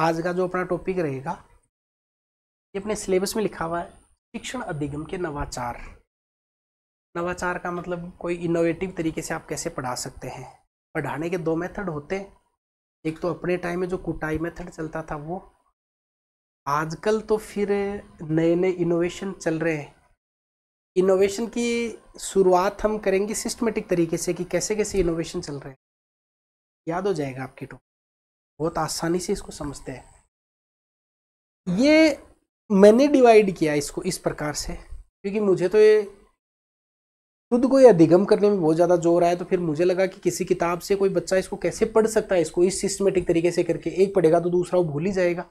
आज का जो अपना टॉपिक रहेगा ये अपने सिलेबस में लिखा हुआ है, शिक्षण अधिगम के नवाचार। नवाचार का मतलब कोई इनोवेटिव तरीके से आप कैसे पढ़ा सकते हैं। पढ़ाने के दो मेथड होते हैं, एक तो अपने टाइम में जो कुटाई मेथड चलता था वो, आजकल तो फिर नए नए इनोवेशन चल रहे हैं। इनोवेशन की शुरुआत हम करेंगे सिस्टमेटिक तरीके से कि कैसे कैसे इनोवेशन चल रहे हैं, याद हो जाएगा आपके टॉपिक, बहुत आसानी से इसको समझते हैं। ये मैंने डिवाइड किया इसको इस प्रकार से क्योंकि मुझे तो ये खुद को ये अधिगम करने में बहुत ज़्यादा जोर आया, तो फिर मुझे लगा कि किसी किताब से कोई बच्चा इसको कैसे पढ़ सकता है, इसको इस सिस्टमेटिक तरीके से करके। एक पढ़ेगा तो दूसरा वो भूल ही जाएगा।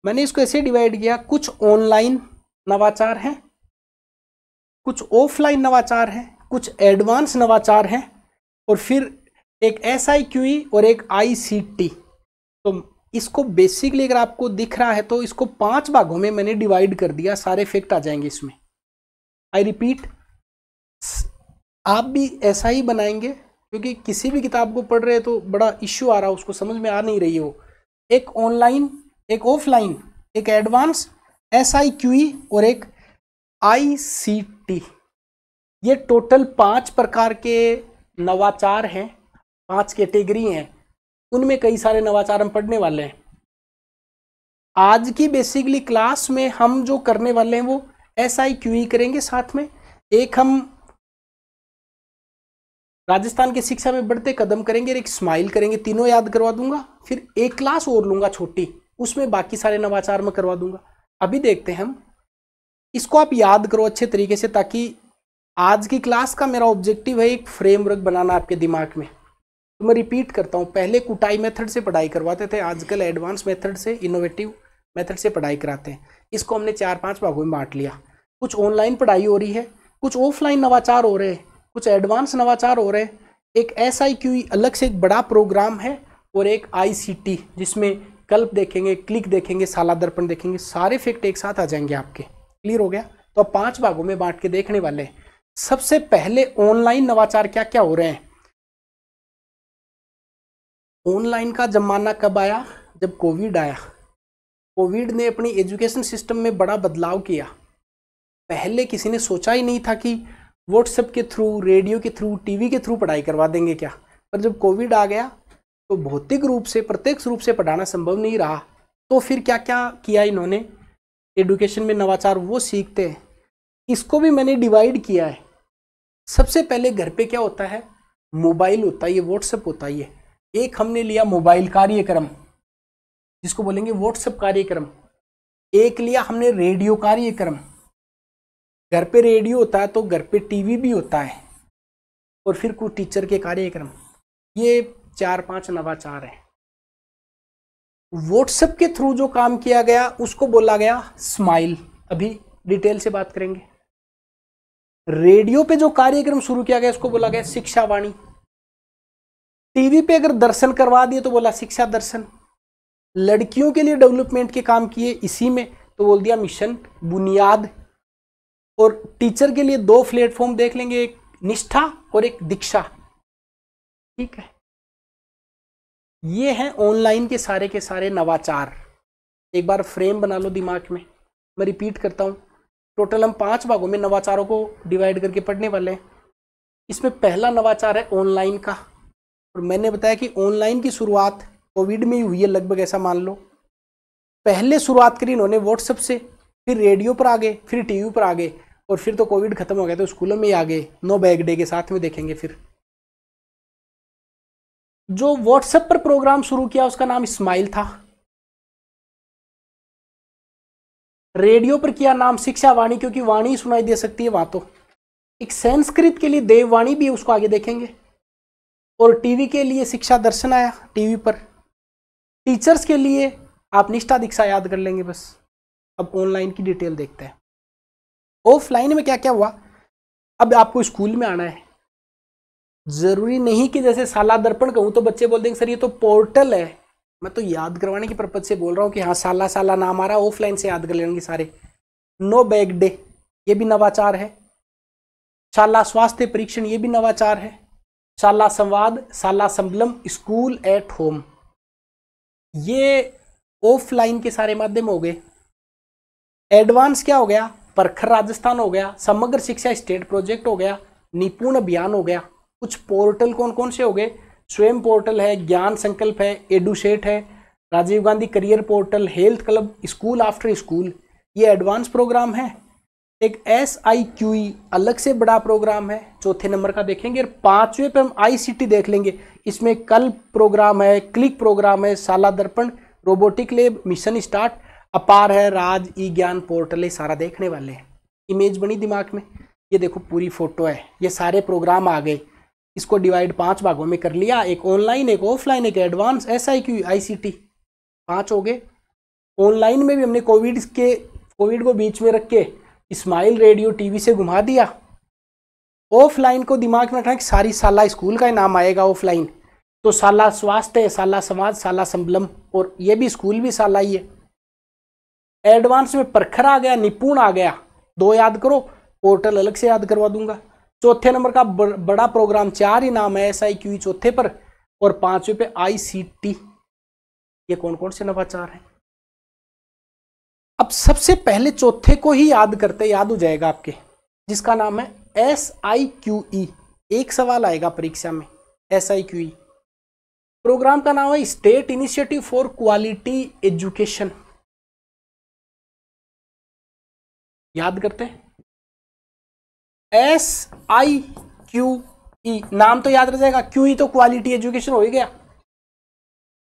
मैंने इसको ऐसे डिवाइड किया, कुछ ऑनलाइन नवाचार हैं, कुछ ऑफलाइन नवाचार हैं, कुछ एडवांस नवाचार हैं, और फिर एक SIQE और एक ICT। तो इसको बेसिकली अगर आपको दिख रहा है तो इसको 5 भागों में मैंने डिवाइड कर दिया, सारे फैक्ट आ जाएंगे इसमें। आई रिपीट, आप भी ऐसा ही बनाएंगे क्योंकि किसी भी किताब को पढ़ रहे हैं तो बड़ा इश्यू आ रहा है, उसको समझ में आ नहीं रही हो। एक ऑनलाइन, एक ऑफलाइन, एक एडवांस, SIQE और एक ICT। ये टोटल 5 प्रकार के नवाचार हैं, 5 कैटेगरी हैं, उनमें कई सारे नवाचार हम पढ़ने वाले हैं। आज की बेसिकली क्लास में हम जो करने वाले हैं वो SIQE करेंगे, साथ में एक हम राजस्थान की शिक्षा में बढ़ते कदम करेंगे, एक स्माइल करेंगे, तीनों याद करवा दूंगा। फिर एक क्लास और लूंगा छोटी, उसमें बाकी सारे नवाचार में करवा दूंगा। अभी देखते हैं हम, इसको आप याद करो अच्छे तरीके से, ताकि आज की क्लास का मेरा ऑब्जेक्टिव है एक फ्रेमवर्क बनाना आपके दिमाग में। तो मैं रिपीट करता हूँ, पहले कुटाई मेथड से पढ़ाई करवाते थे, आजकल एडवांस मेथड से, इनोवेटिव मेथड से पढ़ाई कराते हैं। इसको हमने 4-5 भागों में बांट लिया। कुछ ऑनलाइन पढ़ाई हो रही है, कुछ ऑफलाइन नवाचार हो रहे हैं, कुछ एडवांस नवाचार हो रहे हैं, एक SIQE अलग से एक बड़ा प्रोग्राम है, और एक ICT जिसमें कल्प देखेंगे, क्लिक देखेंगे, साला दर्पण देखेंगे, सारे फैक्ट एक साथ आ जाएंगे आपके। क्लियर हो गया? तो अब 5 भागों में बांट के देखने वाले हैं। सबसे पहले ऑनलाइन नवाचार क्या क्या हो रहे हैं। ऑनलाइन का जमाना कब आया? जब कोविड आया। कोविड ने अपनी एजुकेशन सिस्टम में बड़ा बदलाव किया। पहले किसी ने सोचा ही नहीं था कि व्हाट्सएप के थ्रू, रेडियो के थ्रू, टीवी के थ्रू पढ़ाई करवा देंगे क्या। पर जब कोविड आ गया तो भौतिक रूप से, प्रत्यक्ष रूप से पढ़ाना संभव नहीं रहा। तो फिर क्या क्या किया इन्होंने, एजुकेशन में नवाचार वो सीखते हैं। इसको भी मैंने डिवाइड किया है। सबसे पहले घर पे क्या होता है, मोबाइल होता है, ये व्हाट्सएप होता है। ये एक हमने लिया मोबाइल कार्यक्रम, जिसको बोलेंगे व्हाट्सएप कार्यक्रम। एक लिया हमने रेडियो कार्यक्रम, घर पे रेडियो होता है तो घर पे टीवी भी होता है, और फिर कुछ टीचर के कार्यक्रम। ये 4-5 नवाचार हैं। व्हाट्सएप के थ्रू जो काम किया गया उसको बोला गया स्माइल, अभी डिटेल से बात करेंगे। रेडियो पे जो कार्यक्रम शुरू किया गया उसको बोला गया शिक्षा वाणी। टीवी पे अगर दर्शन करवा दिए तो बोला शिक्षा दर्शन। लड़कियों के लिए डेवलपमेंट के काम किए इसी में तो बोल दिया मिशन बुनियाद। और टीचर के लिए 2 प्लेटफॉर्म देख लेंगे, एक निष्ठा और एक दीक्षा। ठीक है, ये हैं ऑनलाइन के सारे नवाचार। एक बार फ्रेम बना लो दिमाग में। मैं रिपीट करता हूं, टोटल हम 5 भागों में नवाचारों को डिवाइड करके पढ़ने वाले हैं। इसमें पहला नवाचार है ऑनलाइन का, और मैंने बताया कि ऑनलाइन की शुरुआत कोविड में ही हुई है लगभग, ऐसा मान लो। पहले शुरुआत करी इन्होंने व्हाट्सएप से, फिर रेडियो पर आ गए, फिर टीवी पर आ गए, और फिर तो कोविड खत्म हो गया तो स्कूलों में ही आ गए। नो बैग डे के साथ में देखेंगे। फिर जो व्हाट्सएप पर प्रोग्राम शुरू किया उसका नाम स्माइल था। रेडियो पर किया नाम शिक्षा वाणी, क्योंकि वाणी सुनाई दे सकती है वहां। तो एक संस्कृत के लिए देववाणी भी है, उसको आगे देखेंगे। और टीवी के लिए शिक्षा दर्शन आया टीवी पर। टीचर्स के लिए आप निष्ठा दीक्षा याद कर लेंगे बस। अब ऑनलाइन की डिटेल देखते हैं। ऑफलाइन में क्या क्या हुआ। अब आपको स्कूल में आना है, जरूरी नहीं कि जैसे साला दर्पण कहूं तो बच्चे बोल देंगे सर ये तो पोर्टल है। मैं तो याद करवाने की पर्पज से बोल रहा हूं कि हाँ साला नाम आ रहा है, ऑफलाइन से याद कर लेंगे सारे। नो बैग डे ये भी नवाचार है। शाला स्वास्थ्य परीक्षण ये भी नवाचार है। शाला संवाद, शाला संबलम, स्कूल एट होम। ये ऑफलाइन के सारे माध्यम हो गए। एडवांस क्या हो गया, परखर राजस्थान हो गया, समग्र शिक्षा स्टेट प्रोजेक्ट हो गया, निपुण अभियान हो गया। कुछ पोर्टल कौन कौन से हो गए, स्वयं पोर्टल है, ज्ञान संकल्प है, एडुसेट है, Rajiv Gandhi career portal, health club, school after school, ये एडवांस प्रोग्राम है। एक SIQE अलग से बड़ा प्रोग्राम है, चौथे नंबर का देखेंगे। और पांचवें पे हम ICT देख लेंगे, इसमें कल प्रोग्राम है, क्लिक प्रोग्राम है, शाला दर्पण, रोबोटिक लैब, मिशन स्टार्ट, अपार है, राज ई ज्ञान पोर्टल है, सारा देखने वाले हैं। इमेज बनी दिमाग में, ये देखो पूरी फोटो है, ये सारे प्रोग्राम आ गए। इसको डिवाइड 5 भागों में कर लिया, एक ऑनलाइन, एक ऑफलाइन, एक एडवांस, SIQE ICT, 5 हो गए। ऑनलाइन में भी हमने कोविड को बीच में रख के स्माइल रेडियो TV से घुमा दिया। ऑफलाइन को दिमाग में रखना कि सारी साला स्कूल का ही नाम आएगा ऑफलाइन, तो साला स्वास्थ्य, साला समाज, साला संबलम, और ये भी स्कूल भी साला ही है। एडवांस में परखर आ गया, निपुण आ गया, 2 याद करो, पोर्टल अलग से याद करवा दूंगा। चौथे नंबर का बड़ा प्रोग्राम, 4 ही नाम है, SIQE चौथे पर, और 5वें पे ICT। ये कौन कौन से नवाचार हैं। अब सबसे पहले चौथे को ही याद करते, याद हो जाएगा आपके, जिसका नाम है SIQE। एक सवाल आएगा परीक्षा में, SIQE प्रोग्राम का नाम है state initiative for quality education. याद करते हैं, SIQE नाम तो याद रह जाएगा, QE तो क्वालिटी एजुकेशन हो ही गया,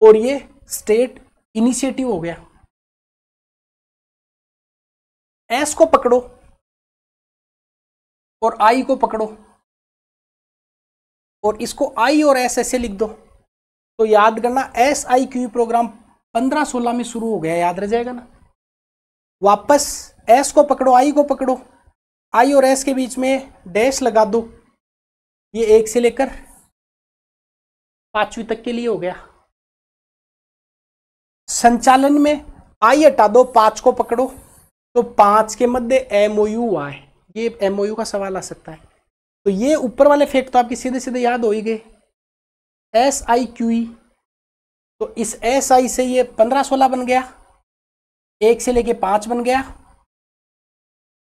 और ये स्टेट इनिशिएटिव हो गया। S को पकड़ो और I को पकड़ो, और इसको I और S ऐसे लिख दो, तो याद करना SIQE प्रोग्राम 15-16 में शुरू हो गया, याद रह जाएगा ना। वापस S को पकड़ो, I को पकड़ो, I और S के बीच में डैश लगा दो, ये 1 से लेकर 5वीं तक के लिए हो गया। संचालन में I हटा दो, 5 को पकड़ो, तो 5 के मध्य MOU आए, ये MOU का सवाल आ सकता है। तो ये ऊपर वाले फैक्ट तो आपके सीधे सीधे याद हो ही गए। SIQE, तो इस SI से ये 15-16 बन गया, 1 से लेके 5 बन गया,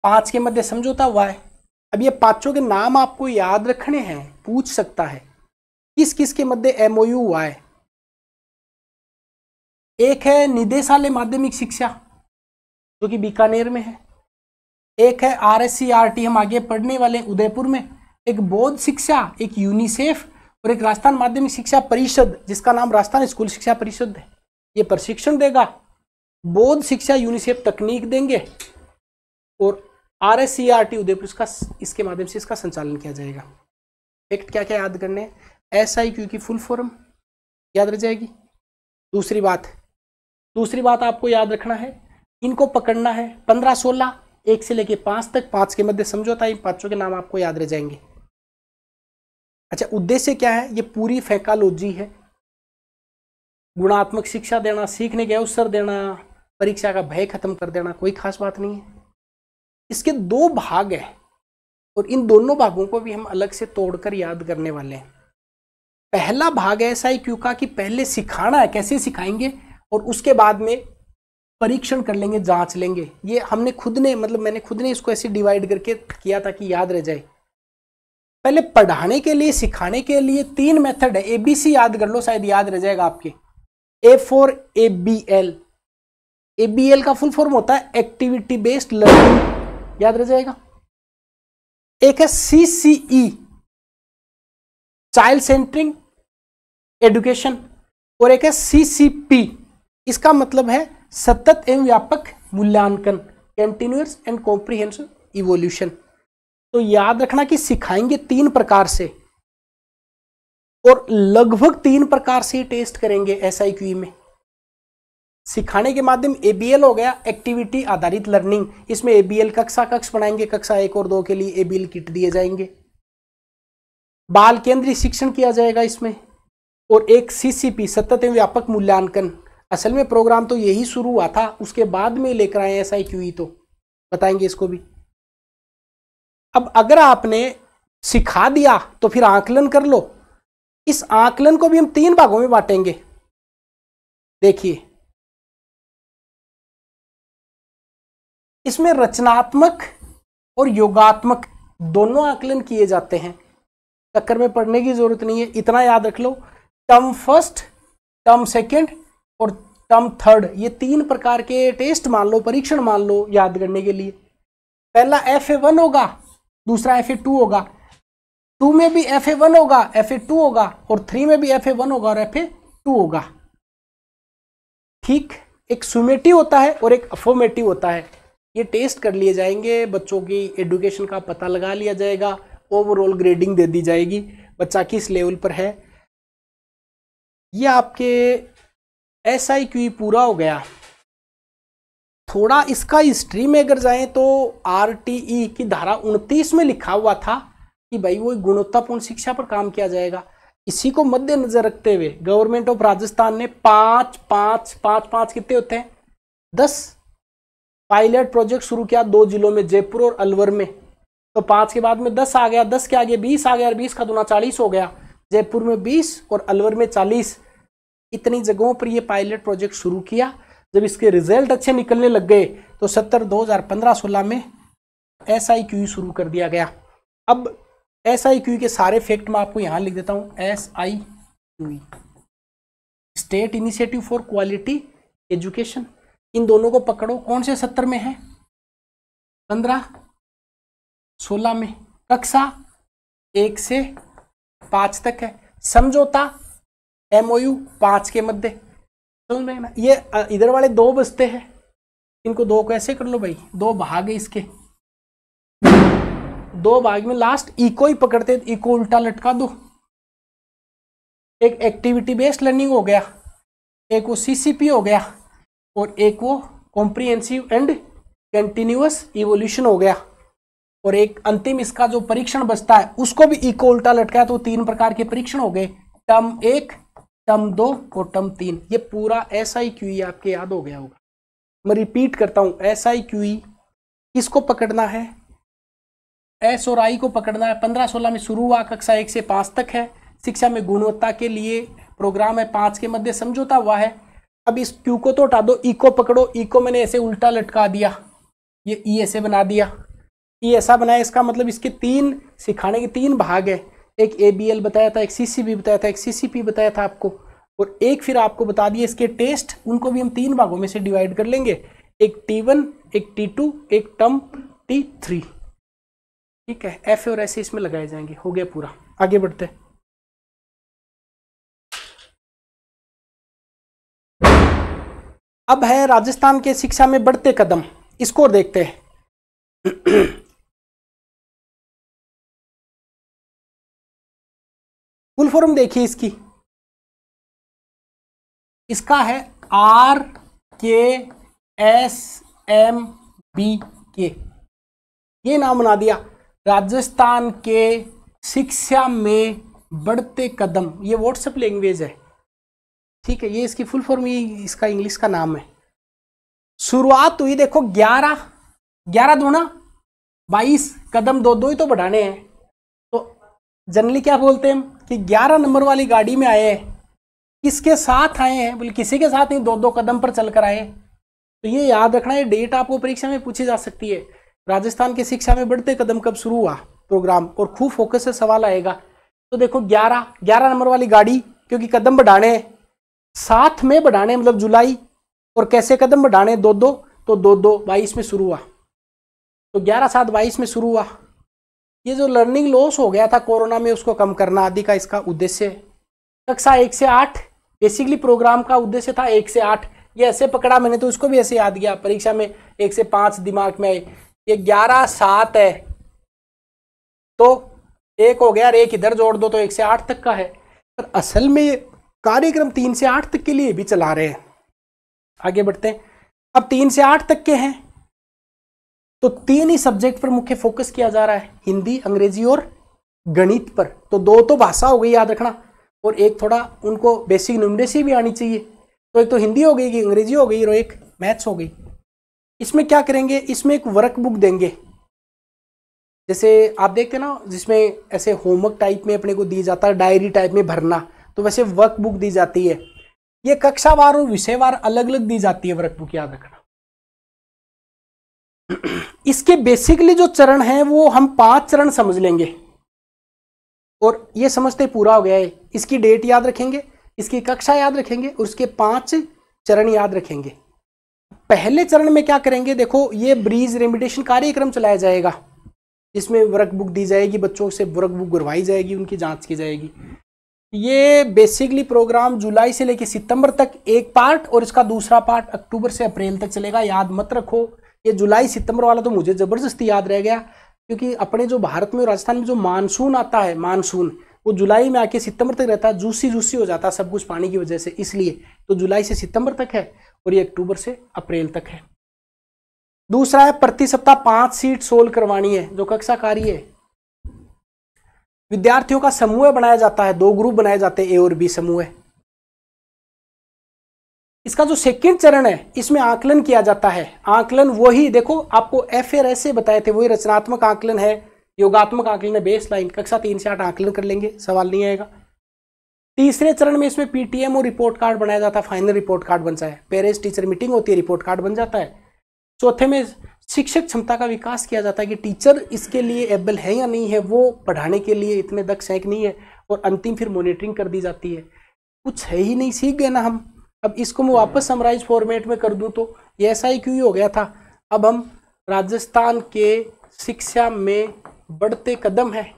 5 के मध्य समझौता हुआ है। अब ये पांचों के नाम आपको याद रखने हैं, पूछ सकता है किस किस के मध्य MOU हुआ है। एक है निदेशालय माध्यमिक शिक्षा, जो कि बीकानेर में है। एक है RSCRT, हम आगे पढ़ने वाले उदयपुर में। एक बौद्ध शिक्षा, एक यूनिसेफ, और एक राजस्थान माध्यमिक शिक्षा परिषद, जिसका नाम राजस्थान स्कूल शिक्षा परिषद है। ये प्रशिक्षण देगा। बौद्ध शिक्षा यूनिसेफ तकनीक देंगे, और RSCRT उदयपुर इसके माध्यम से इसका संचालन किया जाएगा। फैक्ट क्या क्या याद करने हैं, SIQE की फुल फॉर्म याद रह जाएगी। दूसरी बात आपको याद रखना है, इनको पकड़ना है 15-16, 1 से लेके 5 तक, 5 के मध्य समझौता, इन पांचों के नाम आपको याद रह जाएंगे। अच्छा, उद्देश्य क्या है, ये पूरी फैकालॉजी है। गुणात्मक शिक्षा देना, सीखने के अवसर देना, परीक्षा का भय खत्म कर देना, कोई खास बात नहीं है। इसके 2 भाग हैं, और इन दोनों भागों को भी हम अलग से तोड़कर याद करने वाले हैं। पहला भाग है SIQE का कि पहले सिखाना है, कैसे सिखाएंगे, और उसके बाद में परीक्षण कर लेंगे, जांच लेंगे। ये हमने मैंने खुद ने इसको ऐसे डिवाइड करके किया था कि याद रह जाए। पहले पढ़ाने के लिए, सिखाने के लिए 3 मेथड है। ABC याद कर लो, शायद याद रह जाएगा आपके। A for ABL, ABL का फुल फॉर्म होता है एक्टिविटी बेस्ड लर्निंग, याद रह जाएगा। एक है CCE, चाइल्ड सेंट्रिंग एजुकेशन, और एक है CCP, इसका मतलब है सतत एवं व्यापक मूल्यांकन, कंटिन्यूअस एंड कॉम्प्रिहेंसिव इवोल्यूशन। तो याद रखना कि सिखाएंगे 3 प्रकार से, और लगभग 3 प्रकार से टेस्ट करेंगे SIQE में। सिखाने के माध्यम ABL हो गया, एक्टिविटी आधारित लर्निंग, इसमें ABL कक्ष बनाएंगे, कक्षा 1 और 2 के लिए ABL किट दिए जाएंगे। बाल केंद्रीय शिक्षण किया जाएगा इसमें, और एक CCP, सतत एवं व्यापक मूल्यांकन। असल में प्रोग्राम तो यही शुरू हुआ था, उसके बाद में लेकर आए SIQE, तो बताएंगे इसको भी। अब अगर आपने सिखा दिया तो फिर आकलन कर लो। इस आकलन को भी हम 3 भागों में बांटेंगे। देखिए इसमें रचनात्मक और योगात्मक दोनों आकलन किए जाते हैं, चक्कर में पढ़ने की जरूरत नहीं है, इतना याद रख लो। टर्म फर्स्ट, टर्म सेकंड और टर्म थर्ड, ये 3 प्रकार के टेस्ट मान लो, परीक्षण मान लो याद करने के लिए। पहला FA1 होगा, दूसरा FA2 होगा, 2 में भी FA1 होगा, FA2 होगा, और 3 में भी FA1 होगा और FA2 होगा। ठीक, एक सुमेटिव होता है और एक अफर्मेटिव होता है। ये टेस्ट कर लिए जाएंगे, बच्चों की एजुकेशन का पता लगा लिया जाएगा, ओवरऑल ग्रेडिंग दे दी जाएगी, बच्चा किस लेवल पर है। ये आपके SIQE पूरा हो गया। थोड़ा इसका हिस्ट्री में अगर जाएं तो RTE की धारा 29 में लिखा हुआ था कि भाई वो गुणवत्तापूर्ण शिक्षा पर काम किया जाएगा। इसी को मद्देनजर रखते हुए गवर्नमेंट ऑफ राजस्थान ने 5 कितने होते हैं 10 पायलट प्रोजेक्ट शुरू किया 2 जिलों में, जयपुर और अलवर में। तो 5 के बाद में 10 आ गया, 10 के आगे 20 आ गया और 20 का दूना 40 हो गया। जयपुर में 20 और अलवर में 40, इतनी जगहों पर ये पायलट प्रोजेक्ट शुरू किया। जब इसके रिजल्ट अच्छे निकलने लग गए तो 2015-16 में SIQE शुरू कर दिया गया। अब SIQE के सारे फैक्ट मैं आपको यहां लिख देता हूं। SIQE state initiative for quality education, इन दोनों को पकड़ो, कौन से 70 में है, 15-16 में, कक्षा 1 से 5 तक है, समझौता MOU 5 के मध्य, समझ में ना। ये इधर वाले 2 बचते हैं, इनको 2 को ऐसे कर लो भाई, 2 भाग है इसके, 2 भाग में लास्ट इको ही पकड़ते, इको उल्टा लटका दो। एक एक्टिविटी बेस्ड लर्निंग हो गया, एक वो CCP हो गया और एक वो कॉम्प्रिहेंसिव एंड कंटिन्यूअस इवोल्यूशन हो गया। और एक अंतिम इसका जो परीक्षण बचता है उसको भी इको उल्टा लटका, तो 3 प्रकार के परीक्षण हो गए, टर्म 1, टर्म 2 और टर्म 3। ये पूरा SIQE आपके याद हो गया होगा। मैं रिपीट करता हूं, SIQE किसको पकड़ना है, S और I को पकड़ना है। 15-16 में शुरू हुआ, कक्षा 1 से 5 तक है, शिक्षा में गुणवत्ता के लिए प्रोग्राम है, 5 के मध्य समझौता हुआ है। अब इस Q को तो हटा दो, इको पकड़ो, इको मैंने ऐसे उल्टा लटका दिया, ये E ऐसे बना दिया, E ऐसा बनाया, इसका मतलब इसके 3 सिखाने के 3 भाग है। एक ABL बताया था, एक CCB बताया था, एक CCP बताया था आपको, और एक फिर आपको बता दिया इसके टेस्ट, उनको भी हम 3 भागों में से डिवाइड कर लेंगे, एक T1, एक T2, एक टर्म T3। ठीक है, FA और SE इसमें लगाए जाएंगे। हो गया पूरा, आगे बढ़ते हैं। अब है राजस्थान के शिक्षा में बढ़ते कदम, इसको देखते हैं। फुल फॉर्म देखिए इसकी, इसका है RKSMBK, ये नाम बना दिया, राजस्थान के शिक्षा में बढ़ते कदम। ये व्हाट्सएप लैंग्वेज है, ठीक है, ये इसकी फुल फॉर्म, ये इसका इंग्लिश का नाम है। शुरुआत हुई देखो 11 दूना 22 कदम, 2 ही तो बढ़ाने हैं। तो जनरली क्या बोलते हैं कि 11 नंबर वाली गाड़ी में आए हैं, किसके साथ आए हैं, बोले किसी के साथ नहीं, 2 कदम पर चलकर आए। तो ये याद रखना, ये डेट आपको परीक्षा में पूछी जा सकती है। राजस्थान की शिक्षा में बढ़ते कदम कब शुरू हुआ प्रोग्राम, और खूब फोकस से सवाल आएगा। तो देखो 11 नंबर वाली गाड़ी, क्योंकि कदम बढ़ाने साथ में बढ़ाने, मतलब जुलाई, और कैसे कदम बढ़ाने 2-2, तो 2-2 22 में शुरू हुआ। तो 11-7-22 में शुरू हुआ। ये जो लर्निंग लॉस हो गया था कोरोना में, उसको कम करना आदि का इसका उद्देश्य है। कक्षा 1 से 8 बेसिकली प्रोग्राम का उद्देश्य था, 1 से 8 ये ऐसे पकड़ा मैंने, तो इसको भी ऐसे याद किया, परीक्षा में 1 से 5 दिमाग में आए। ये 11-7 है तो 1 हो गया, और 1 इधर जोड़ दो तो 1 से 8 तक का है। पर असल में कार्यक्रम 3 से 8 तक के लिए भी चला रहे हैं। आगे बढ़ते हैं। अब 3 से 8 तक के हैं तो 3 ही सब्जेक्ट पर मुख्य फोकस किया जा रहा है, हिंदी, अंग्रेजी और गणित पर। तो 2 तो भाषा हो गई याद रखना, और एक थोड़ा उनको बेसिक न्यूमरेसी भी आनी चाहिए। तो एक तो हिंदी हो गई, अंग्रेजी हो गई, और एक मैथ्स हो गई। इसमें क्या करेंगे, इसमें एक वर्क बुक देंगे, जैसे आप देखते ना जिसमें ऐसे होमवर्क टाइप में अपने को दी जाता है, डायरी टाइप में भरना, तो वैसे वर्क बुक दी जाती है। ये कक्षावार और विषयवार अलग अलग दी जाती है वर्कबुक, याद रखना। इसके बेसिकली जो चरण हैं वो हम 5 चरण समझ लेंगे और ये समझते पूरा हो गया है। इसकी डेट याद रखेंगे, इसकी कक्षा याद रखेंगे और उसके 5 चरण याद रखेंगे। पहले चरण में क्या करेंगे, देखो ये ब्रीज रेमिडिएशन कार्यक्रम चलाया जाएगा, इसमें वर्कबुक दी जाएगी, बच्चों से वर्कबुक गुरवाई जाएगी, उनकी जांच की जाएगी। ये बेसिकली प्रोग्राम जुलाई से लेकर सितंबर तक एक पार्ट और इसका दूसरा पार्ट अक्टूबर से अप्रैल तक चलेगा। याद मत रखो, ये जुलाई सितंबर वाला तो मुझे जबरदस्ती याद रह गया, क्योंकि अपने जो भारत में और राजस्थान में जो मानसून आता है, मानसून वो जुलाई में आके सितंबर तक रहता है, जूसी जूसी हो जाता है सब कुछ पानी की वजह से, इसलिए तो जुलाई से सितंबर तक है और ये अक्टूबर से अप्रैल तक है। दूसरा है प्रति सप्ताह 5 सीट सोल्व करवानी है, जो कक्षा कार्य है। विद्यार्थियों का समूह बनाया जाता है, 2 ग्रुप बनाए जाते हैं, ए और बी समूह है। इसका जो सेकंड चरण है इसमें आकलन किया जाता है। आकलन वही देखो आपको FRS से बताए थे, वही रचनात्मक आकलन है, योगात्मक आकलन है, बेस लाइन। कक्षा 3 से 8 आकलन कर लेंगे, सवाल नहीं आएगा। तीसरे चरण में इसमें PTM और रिपोर्ट कार्ड बनाया जाता है, फाइनल रिपोर्ट कार्ड बनता है। पेरेंट्स टीचर मीटिंग होती है, रिपोर्ट कार्ड बन जाता है। चौथे में शिक्षक क्षमता का विकास किया जाता है कि टीचर इसके लिए एबल है या नहीं है, वो पढ़ाने के लिए इतने दक्ष है कि नहीं है, और अंतिम फिर मॉनिटरिंग कर दी जाती है। कुछ है ही नहीं, सीख गए ना हम। अब इसको मैं वापस समराइज फॉर्मेट में कर दूं तो ये SIQ ही हो गया था। अब हम राजस्थान के शिक्षा में बढ़ते कदम है,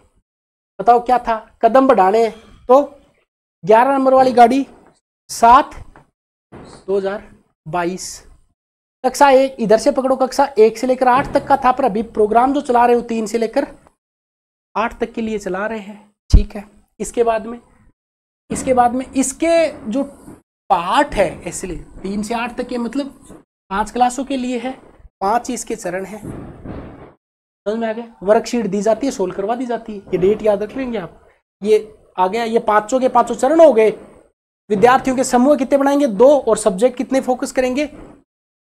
बताओ क्या था, कदम बढ़ाने हैं तो 11 नंबर वाली गाड़ी 7/2022। कक्षा 1 इधर से पकड़ो, कक्षा 1 से लेकर 8 तक का था, पर अभी प्रोग्राम जो चला रहे हो 3 से लेकर 8 तक के लिए चला रहे हैं, ठीक है। इसके बाद में इसके जो पार्ट है, इसलिए 3 से 8 तक के मतलब 5 क्लासों के लिए है, 5 इसके चरण है। समझ में आ गया। वर्कशीट दी जाती है, सोल्व करवा दी जाती है। ये डेट याद रख लेंगे आप। ये आ गया, ये 5 के 5 चरण हो गए। विद्यार्थियों के समूह कितने बनाएंगे, 2, और सब्जेक्ट कितने फोकस करेंगे,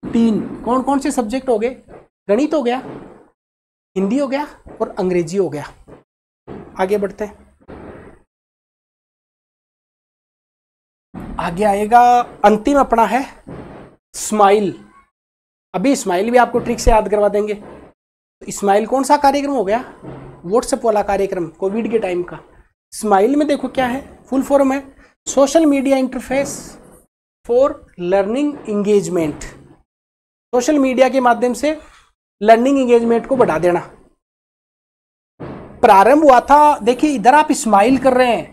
3। कौन कौन से सब्जेक्ट हो गए, गणित हो गया, हिंदी हो गया और अंग्रेजी हो गया। आगे बढ़ते हैं। आगे आएगा अंतिम अपना है स्माइल। अभी स्माइल भी आपको ट्रिक से याद करवा देंगे। तो स्माइल कौन सा कार्यक्रम हो गया, व्हाट्सएप वाला कार्यक्रम, कोविड के टाइम का। स्माइल में देखो क्या है, फुल फॉर्म है social media interface for learning engagement. Social media के माध्यम से लर्निंग एंगेजमेंट को बढ़ा देना। प्रारंभ हुआ था, देखिए इधर आप स्माइल कर रहे हैं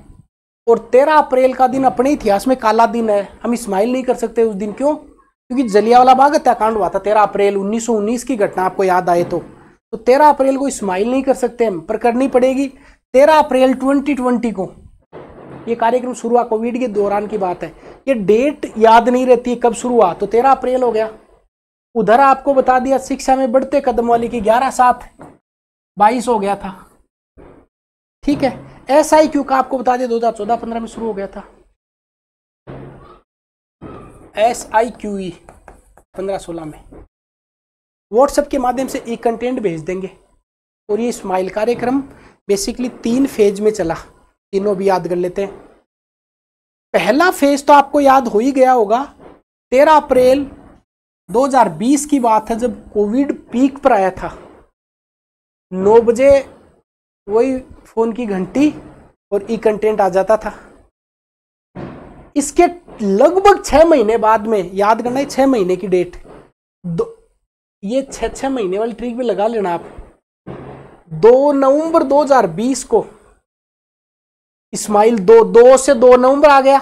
और 13 अप्रैल का दिन अपने इतिहास में काला दिन है। हम स्माइल नहीं कर सकते उस दिन, क्यों? क्योंकि जलियांवाला बाग हत्याकांड हुआ था 13 अप्रैल 1919 की घटना, आपको याद आए तो 13 अप्रैल को स्माइल नहीं कर सकते हम, पर करनी पड़ेगी 13 अप्रैल 2020 को। ये कार्यक्रम शुरू हुआ, कोविड के दौरान की बात है। ये डेट याद नहीं रहती कब शुरू हुआ, तो 13 अप्रैल हो गया। उधर आपको बता दिया शिक्षा में बढ़ते कदम वाली की 11/7/22 हो गया था, ठीक है। SIQ का आपको बता दिया 2014-15 में शुरू हो गया था। SIQE 15-16 में व्हाट्सएप के माध्यम से ई कंटेंट भेज देंगे। और ये स्माइल कार्यक्रम बेसिकली 3 फेज में चला, तीनों भी याद कर लेते हैं। पहला फेज तो आपको याद हो ही गया होगा, 13 अप्रैल 2020 की बात है, जब कोविड पीक पर आया था। 9 बजे वही फोन की घंटी और ई कंटेंट आ जाता था। इसके लगभग 6 महीने बाद में, याद करना है 6 महीने की डेट, ये 6 महीने वाली ट्रिक भी लगा लेना आप। 2 नवंबर 2020 को स्माइल 2 से 2 नवंबर आ गया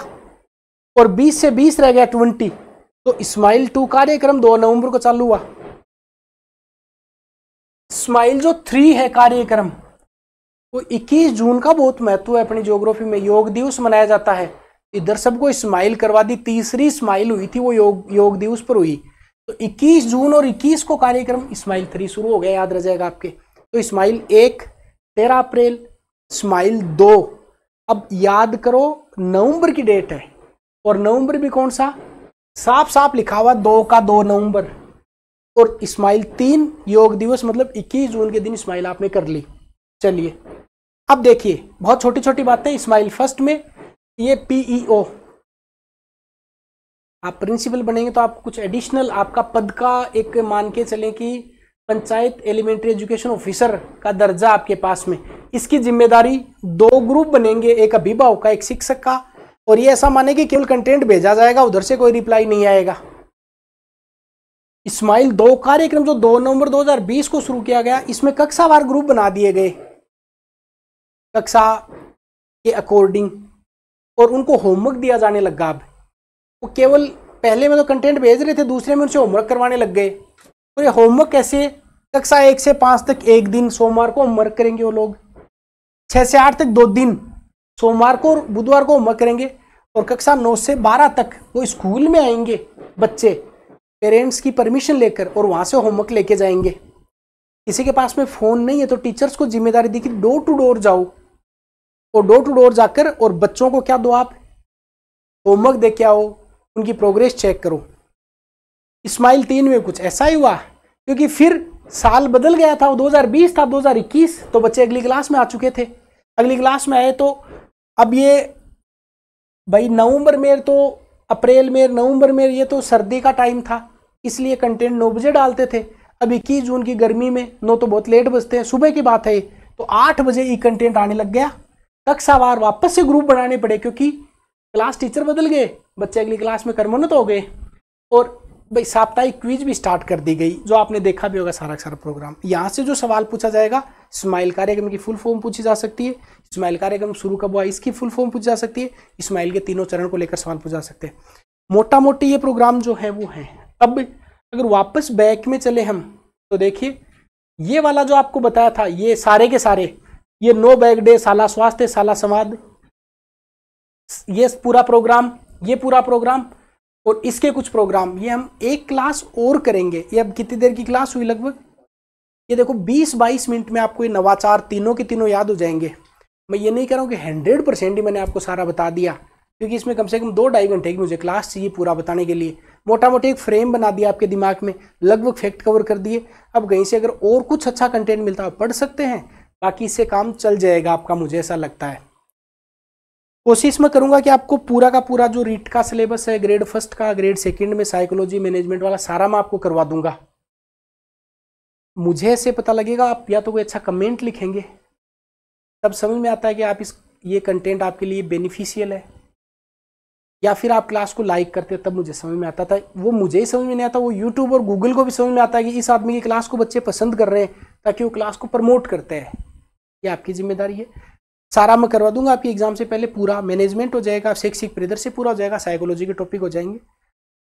और 20 से 20 रह गया 20, तो स्माइल 2 कार्यक्रम 2 नवंबर को चालू हुआ। स्माइल जो 3 है कार्यक्रम, वो 21 जून का बहुत महत्व है अपनी ज्योग्राफी में, योग दिवस मनाया जाता है। इधर सबको स्माइल करवा दी, तीसरी स्माइल हुई थी वो योग दिवस पर हुई। तो 21 जून और 21 को कार्यक्रम स्माइल 3 शुरू हो गया, याद रह जाएगा आपके। तो स्माइल 1 13 अप्रैल, स्माइल 2 अब याद करो नवंबर की डेट है, और नवंबर भी कौन सा, साफ साफ लिखा हुआ 2 का 2 नवंबर। और स्माइल 3 योग दिवस मतलब 21 जून के दिन स्माइल आपने कर ली। चलिए अब देखिए बहुत छोटी छोटी बातें। स्माइल फर्स्ट में ये PEO आप प्रिंसिपल बनेंगे तो आपको कुछ एडिशनल आपका पद का एक मान के चलें कि पंचायत एलिमेंट्री एजुकेशन ऑफिसर का दर्जा आपके पास में। इसकी जिम्मेदारी 2 ग्रुप बनेंगे, एक अभिभावक का एक शिक्षक का, और ये ऐसा माने कि केवल कंटेंट भेजा जाएगा, उधर से कोई रिप्लाई नहीं आएगा। इस्माइल 2 कार्यक्रम जो 2 नवंबर 2020 को शुरू किया गया, इसमें कक्षावार ग्रुप बना दिए गए कक्षा के अकॉर्डिंग, और उनको होमवर्क दिया जाने लगा। अब वो केवल पहले में तो कंटेंट भेज रहे थे, दूसरे में उनसे होमवर्क करवाने लग गए। तो ये होमवर्क कैसे, कक्षा 1 से 5 तक एक दिन सोमवार को होमवर्क करेंगे वो लोग, 6 से 8 तक 2 दिन, सोमवार को और बुधवार को होमवर्क करेंगे, और कक्षा 9 से 12 तक वो स्कूल में आएंगे बच्चे पेरेंट्स की परमिशन लेकर, और वहां से होमवर्क लेके जाएंगे। किसी के पास में फोन नहीं है तो टीचर्स को जिम्मेदारी दी कि डोर टू डोर जाओ, और डोर टू डोर जाकर और बच्चों को क्या दो, आप होमवर्क दे के आओ, उनकी प्रोग्रेस चेक करो। इस्माइल 3 में कुछ ऐसा ही हुआ, क्योंकि फिर साल बदल गया था, वो 2020 था, 2021, तो बच्चे अगली क्लास में आ चुके थे। अगली क्लास में आए तो अब ये भाई नवंबर में तो अप्रैल में नवंबर में ये तो सर्दी का टाइम था, इसलिए कंटेंट 9 बजे डालते थे। अब 21 जून की गर्मी में 9 तो बहुत लेट बजते हैं, सुबह की बात है, तो 8 बजे ई कंटेंट आने लग गया। कक्षावार वापस से ग्रुप बनाने पड़े, क्योंकि क्लास टीचर बदल गए, बच्चे अगली क्लास में कर्मोन्नत हो गए, और भाई साप्ताहिक क्विज भी स्टार्ट कर दी गई, जो आपने देखा भी होगा सारा का सारा प्रोग्राम। यहाँ से जो सवाल पूछा जाएगा, इस्माइल कार्यक्रम की फुल फॉर्म पूछी जा सकती है, इस्माइल कार्यक्रम शुरू कब हुआ इसकी फुल फॉर्म पूछी जा सकती है, इस्माइल के 3 चरण को लेकर सवाल पूछा जा सकते हैं। मोटा मोटी ये प्रोग्राम जो है वो है। अब अगर वापस बैक में चले हम तो देखिए, ये वाला जो आपको बताया था, ये सारे के सारे, ये नो बैग डे, साला स्वास्थ्य, साला संवाद, ये पूरा प्रोग्राम, ये पूरा प्रोग्राम और इसके कुछ प्रोग्राम, ये हम एक क्लास और करेंगे। ये अब कितनी देर की क्लास हुई लगभग, ये देखो 20-22 मिनट में आपको ये नवाचार तीनों के तीनों याद हो जाएंगे। मैं ये नहीं कह रहा हूँ कि 100% ही मैंने आपको सारा बता दिया, क्योंकि इसमें कम से कम 2-2.5 घंटे की मुझे क्लास चाहिए पूरा बताने के लिए। मोटा मोटी एक फ्रेम बना दिया आपके दिमाग में, लगभग फैक्ट कवर कर दिए। अब कहीं से अगर और कुछ अच्छा कंटेंट मिलता है पढ़ सकते हैं, बाकी इससे काम चल जाएगा आपका, मुझे ऐसा लगता है। कोशिश मैं करूंगा कि आपको पूरा का पूरा जो रीट का सिलेबस है, ग्रेड 1 का, ग्रेड 2 में साइकोलॉजी मैनेजमेंट वाला सारा मैं आपको करवा दूंगा। मुझे ऐसे पता लगेगा, आप या तो कोई अच्छा कमेंट लिखेंगे, तब समझ में आता है कि आप ये कंटेंट आपके लिए बेनिफिशियल है, या फिर आप क्लास को लाइक करते हो, तब मुझे समझ में आता था। वो मुझे ही समझ में नहीं आता, वो यूट्यूब और गूगल को भी समझ में आता है कि इस आदमी की क्लास को बच्चे पसंद कर रहे हैं, ताकि वो क्लास को प्रमोट करते हैं। ये आपकी जिम्मेदारी है। सारा मैं करवा दूंगा आपकी एग्जाम से पहले, पूरा मैनेजमेंट हो जाएगा, शैक्षिक परिदृश्य पूरा हो जाएगा, साइकोलॉजी के टॉपिक हो जाएंगे,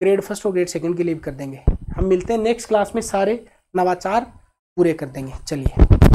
ग्रेड 1 और ग्रेड 2 के लिए भी कर देंगे। हम मिलते हैं नेक्स्ट क्लास में, सारे नवाचार पूरे कर देंगे। चलिए।